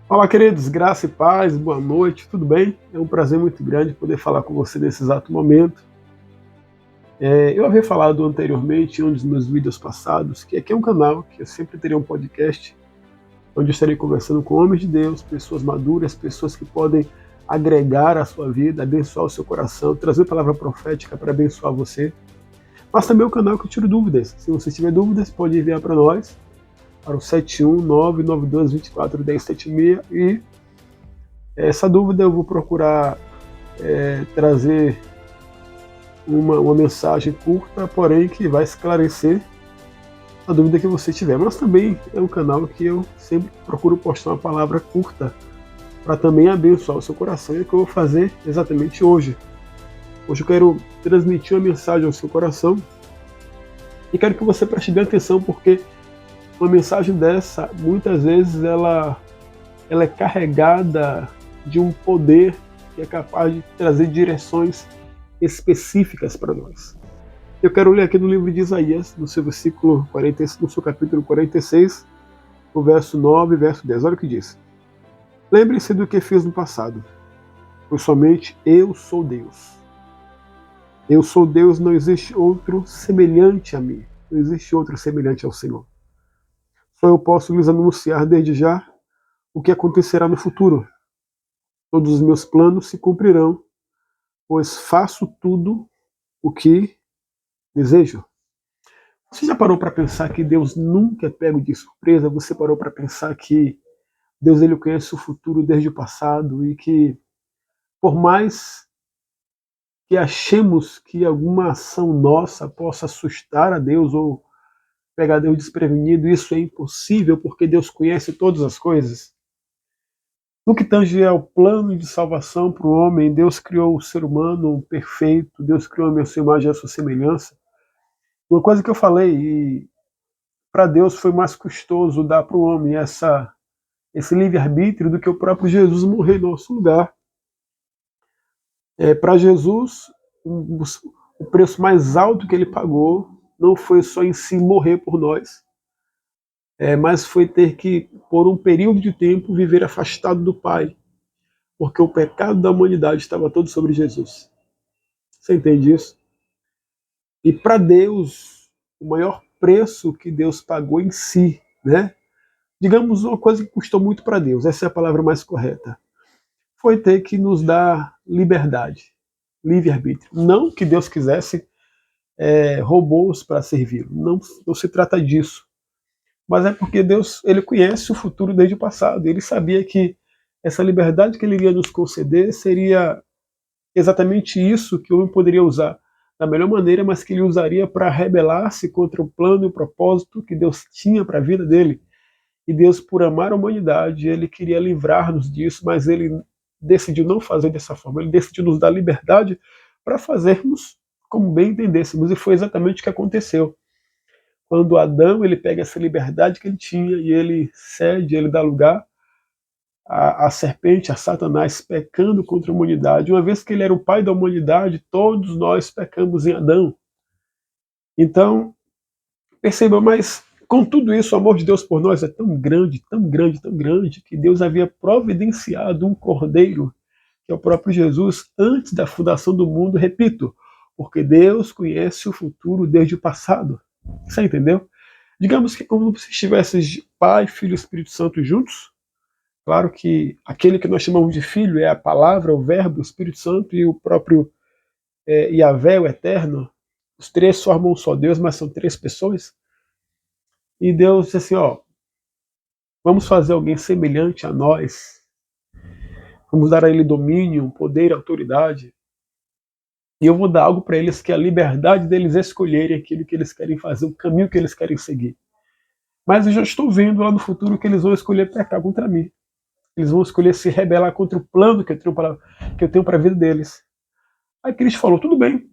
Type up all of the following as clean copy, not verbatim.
Fala, queridos, graça e paz, boa noite, tudo bem? É um prazer muito grande poder falar com você nesse exato momento. Eu havia falado anteriormente, em um dos meus vídeos passados, que aqui é um canal que eu sempre teria um podcast, onde eu estarei conversando com homens de Deus, pessoas maduras, pessoas que podem agregar à sua vida, abençoar o seu coração, trazer palavra profética para abençoar você. Mas também é um canal que eu tiro dúvidas. Se você tiver dúvidas, pode enviar para nós, para o 71992241076 e essa dúvida eu vou procurar trazer uma mensagem curta, porém que vai esclarecer a dúvida que você tiver. Mas também é um canal que eu sempre procuro postar uma palavra curta para também abençoar o seu coração, e é o que eu vou fazer exatamente hoje. Hoje eu quero transmitir uma mensagem ao seu coração e quero que você preste bem atenção, porque uma mensagem dessa, muitas vezes, ela é carregada de um poder que é capaz de trazer direções específicas para nós. Eu quero ler aqui no livro de Isaías, no seu versículo 40, no seu capítulo 46, o verso 9 e verso 10. Olha o que diz. Lembre-se do que fiz no passado, pois somente eu sou Deus. Eu sou Deus, não existe outro semelhante a mim. Não existe outro semelhante ao Senhor. Só eu posso lhes anunciar desde já o que acontecerá no futuro. Todos os meus planos se cumprirão, pois faço tudo o que desejo. Você já parou para pensar que Deus nunca é pego de surpresa? Você parou para pensar que Deus ele conhece o futuro desde o passado e que, por mais que achemos que alguma ação nossa possa assustar a Deus ou pegar Deus desprevenido, isso é impossível porque Deus conhece todas as coisas? No que tange ao plano de salvação para o homem, Deus criou o ser humano perfeito, Deus criou a sua imagem e a sua semelhança. Uma coisa que eu falei, e para Deus foi mais custoso dar para o homem esse livre-arbítrio do que o próprio Jesus morrer em nosso lugar. Para Jesus, o preço mais alto que ele pagou não foi só em si morrer por nós, mas foi ter que, por um período de tempo, viver afastado do Pai, porque o pecado da humanidade estava todo sobre Jesus. Você entende isso? E para Deus, o maior preço que Deus pagou em si, né? Digamos uma coisa que custou muito para Deus, essa é a palavra mais correta, foi ter que nos dar liberdade, livre-arbítrio. Não que Deus quisesse robôs para servir, não se trata disso. Mas é porque Deus ele conhece o futuro desde o passado. Ele sabia que essa liberdade que ele iria nos conceder seria exatamente isso que o homem poderia usar da melhor maneira, mas que ele usaria para rebelar-se contra o plano e o propósito que Deus tinha para a vida dele. E Deus, por amar a humanidade, ele queria livrar-nos disso, mas ele decidiu não fazer dessa forma. Ele decidiu nos dar liberdade para fazermos como bem entendêssemos. E foi exatamente o que aconteceu. Quando Adão ele pega essa liberdade que ele tinha e ele cede, ele dá lugar à serpente, a Satanás, pecando contra a humanidade. Uma vez que ele era o pai da humanidade, todos nós pecamos em Adão. Então, perceba, mas com tudo isso, o amor de Deus por nós é tão grande, tão grande, tão grande, que Deus havia providenciado um cordeiro, que é o próprio Jesus, antes da fundação do mundo, repito, porque Deus conhece o futuro desde o passado. Você entendeu? Digamos que como se estivesse Pai, Filho e Espírito Santo juntos. Claro que aquele que nós chamamos de Filho é a palavra, o Verbo, o Espírito Santo e o próprio Yahvé, o Eterno. Os três formam um só Deus, mas são três pessoas. E Deus disse assim, ó, vamos fazer alguém semelhante a nós. Vamos dar a ele domínio, poder, autoridade. E eu vou dar algo para eles que é a liberdade deles escolherem aquilo que eles querem fazer, o caminho que eles querem seguir. Mas eu já estou vendo lá no futuro que eles vão escolher pecar contra mim. Eles vão escolher se rebelar contra o plano que eu tenho para a vida deles. Aí Cristo falou, tudo bem,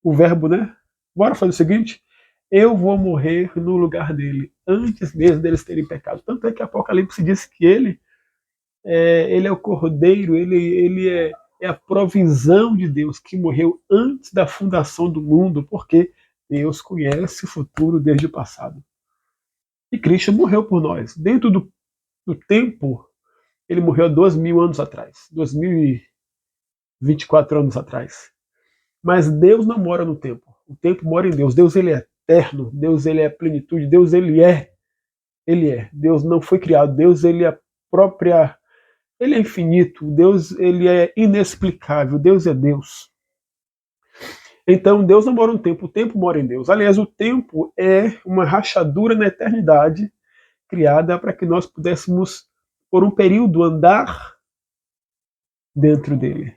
o verbo, né? Bora fazer o seguinte, eu vou morrer no lugar dele, antes mesmo deles terem pecado. Tanto é que Apocalipse diz que ele é o cordeiro, ele é a provisão de Deus, que morreu antes da fundação do mundo, porque Deus conhece o futuro desde o passado. E Cristo morreu por nós. Dentro do tempo Ele morreu há 2000 anos atrás, 2024 anos atrás. Mas Deus não mora no tempo. O tempo mora em Deus. Deus, ele é eterno. Deus, ele é plenitude. Deus, ele é. Ele é. Deus não foi criado. Deus, ele é própria. Ele é infinito. Deus, ele é inexplicável. Deus é Deus. Então, Deus não mora no tempo. O tempo mora em Deus. Aliás, o tempo é uma rachadura na eternidade criada para que nós pudéssemos, por um período, andar dentro dele.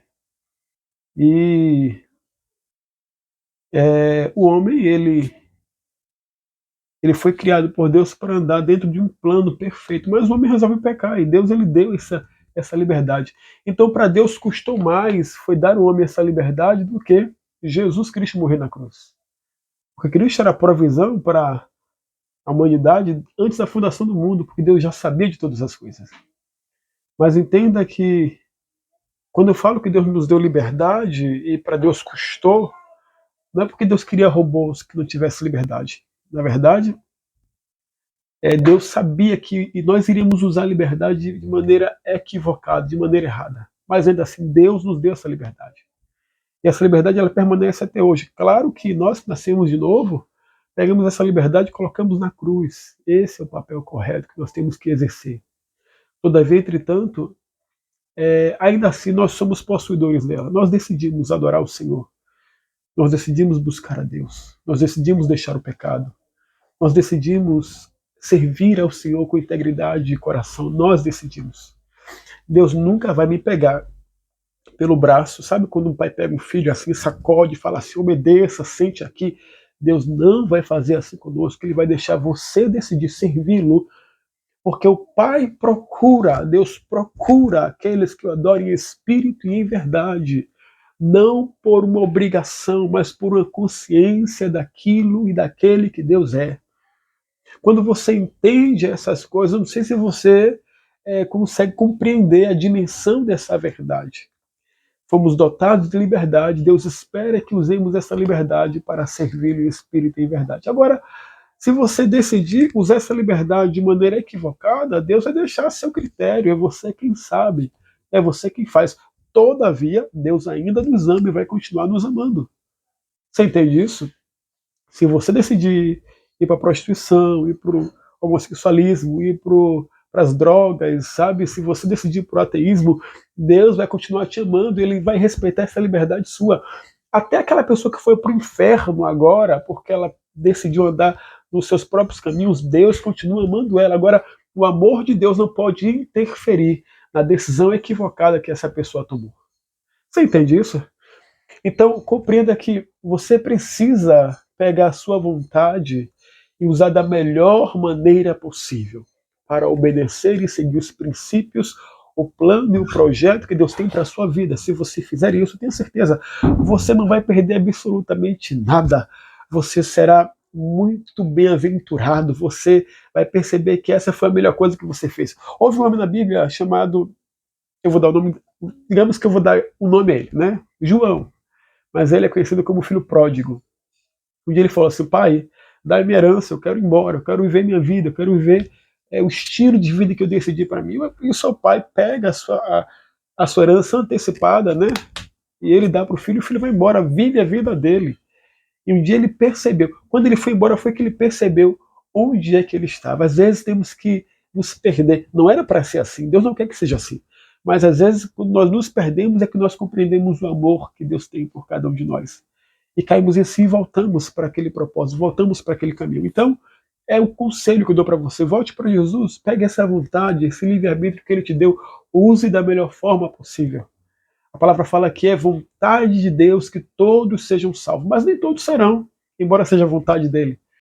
E o homem, ele foi criado por Deus para andar dentro de um plano perfeito, mas o homem resolve pecar, e Deus, ele deu essa liberdade. Então, para Deus, custou mais foi dar ao homem essa liberdade do que Jesus Cristo morrer na cruz. Porque Cristo era a provisão para a humanidade antes da fundação do mundo, porque Deus já sabia de todas as coisas. Mas entenda que, quando eu falo que Deus nos deu liberdade, e para Deus custou, não é porque Deus queria robôs que não tivessem liberdade. Na verdade, Deus sabia que nós iríamos usar a liberdade de maneira equivocada, de maneira errada. Mas ainda assim, Deus nos deu essa liberdade. E essa liberdade, ela permanece até hoje. Claro que nós que nascemos de novo, pegamos essa liberdade e colocamos na cruz. Esse é o papel correto que nós temos que exercer. Todavia, entretanto, ainda assim nós somos possuidores dela. Nós decidimos adorar o Senhor. Nós decidimos buscar a Deus. Nós decidimos deixar o pecado. Nós decidimos servir ao Senhor com integridade de coração. Nós decidimos. Deus nunca vai me pegar pelo braço. Sabe quando um pai pega um filho assim, sacode e fala assim, obedeça, sente aqui. Deus não vai fazer assim conosco. Ele vai deixar você decidir servi-lo. Porque o Pai procura, Deus procura aqueles que o adorem em espírito e em verdade. Não por uma obrigação, mas por uma consciência daquilo e daquele que Deus é. Quando você entende essas coisas, eu não sei se você consegue compreender a dimensão dessa verdade. Fomos dotados de liberdade, Deus espera que usemos essa liberdade para servi-lo em espírito e em verdade. Agora, se você decidir usar essa liberdade de maneira equivocada, Deus vai deixar a seu critério, é você quem sabe, é você quem faz. Todavia, Deus ainda nos ama e vai continuar nos amando. Você entende isso? Se você decidir ir para a prostituição, ir para o homossexualismo, ir para as drogas, sabe? Se você decidir para o ateísmo, Deus vai continuar te amando e Ele vai respeitar essa liberdade sua. Até aquela pessoa que foi para o inferno agora, porque ela decidiu andar nos seus próprios caminhos, Deus continua amando ela. Agora, o amor de Deus não pode interferir na decisão equivocada que essa pessoa tomou. Você entende isso? Então, compreenda que você precisa pegar a sua vontade e usar da melhor maneira possível para obedecer e seguir os princípios, o plano e o projeto que Deus tem para a sua vida. Se você fizer isso, tenha certeza, você não vai perder absolutamente nada. Você será muito bem-aventurado, você vai perceber que essa foi a melhor coisa que você fez. Houve um homem na Bíblia chamado, eu vou dar o nome, digamos que eu vou dar o nome a ele, né? João, mas ele é conhecido como filho pródigo. Um dia ele falou assim, pai, dá minha herança, eu quero ir embora, eu quero viver minha vida, eu quero viver o estilo de vida que eu decidi para mim. E o seu pai pega a sua herança antecipada, né? E ele dá para o filho vai embora, vive a vida dele. E um dia ele percebeu, quando ele foi embora foi que ele percebeu onde é que ele estava. Às vezes temos que nos perder, não era para ser assim, Deus não quer que seja assim. Mas às vezes quando nós nos perdemos é que nós compreendemos o amor que Deus tem por cada um de nós. E caímos em si e voltamos para aquele propósito, voltamos para aquele caminho. Então, é o conselho que eu dou para você, volte para Jesus, pegue essa vontade, esse livre-arbítrio que Ele te deu, use da melhor forma possível. A palavra fala que é vontade de Deus que todos sejam salvos, mas nem todos serão, embora seja a vontade dele.